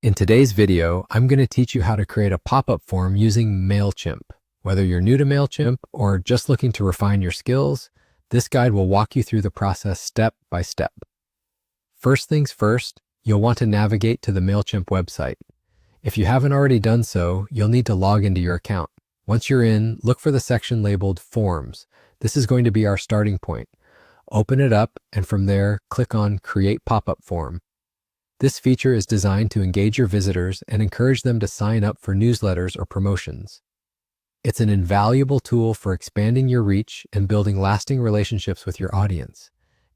In today's video, I'm going to teach you how to create a pop-up form using Mailchimp. Whether you're new to Mailchimp or just looking to refine your skills, this guide will walk you through the process step by step. First things first, you'll want to navigate to the Mailchimp website. If you haven't already done so, you'll need to log into your account. Once you're in, look for the section labeled Forms. This is going to be our starting point. Open it up, and from there, click on Create Pop-up Form. This feature is designed to engage your visitors and encourage them to sign up for newsletters or promotions. It's an invaluable tool for expanding your reach and building lasting relationships with your audience.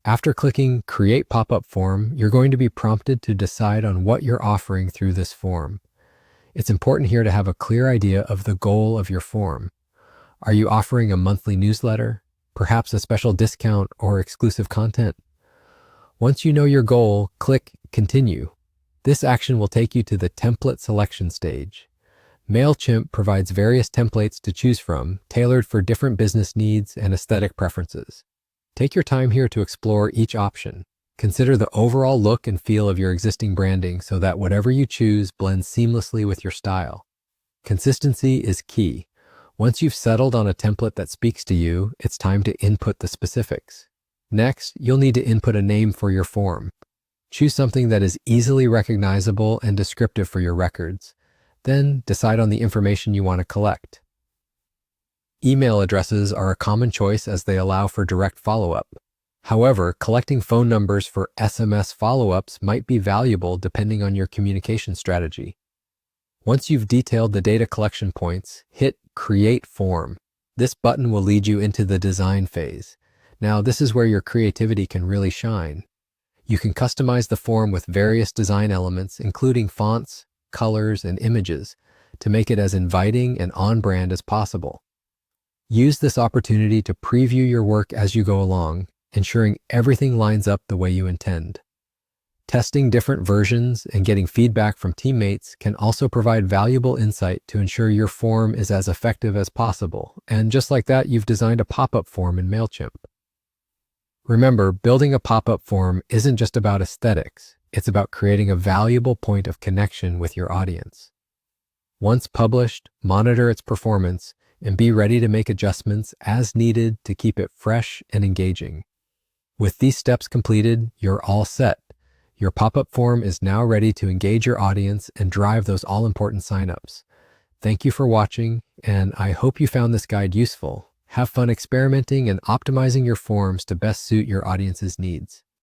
After clicking Create Pop-up Form, you're going to be prompted to decide on what you're offering through this form. It's important here to have a clear idea of the goal of your form. Are you offering a monthly newsletter, perhaps a special discount or exclusive content? Once you know your goal, click Continue. This action will take you to the template selection stage. Mailchimp provides various templates to choose from, tailored for different business needs and aesthetic preferences. Take your time here to explore each option. Consider the overall look and feel of your existing branding so that whatever you choose blends seamlessly with your style. Consistency is key. Once you've settled on a template that speaks to you, it's time to input the specifics. Next, you'll need to input a name for your form. Choose something that is easily recognizable and descriptive for your records. Then, decide on the information you want to collect. Email addresses are a common choice as they allow for direct follow-up. However, collecting phone numbers for SMS follow-ups might be valuable depending on your communication strategy. Once you've detailed the data collection points, hit Create Form. This button will lead you into the design phase. Now, this is where your creativity can really shine. You can customize the form with various design elements, including fonts, colors, and images, to make it as inviting and on-brand as possible. Use this opportunity to preview your work as you go along, ensuring everything lines up the way you intend. Testing different versions and getting feedback from teammates can also provide valuable insight to ensure your form is as effective as possible. And just like that, you've designed a pop-up form in Mailchimp. Remember, building a pop-up form isn't just about aesthetics. It's about creating a valuable point of connection with your audience. Once published, monitor its performance and be ready to make adjustments as needed to keep it fresh and engaging. With these steps completed, you're all set. Your pop-up form is now ready to engage your audience and drive those all-important signups. Thank you for watching, and I hope you found this guide useful. Have fun experimenting and optimizing your forms to best suit your audience's needs.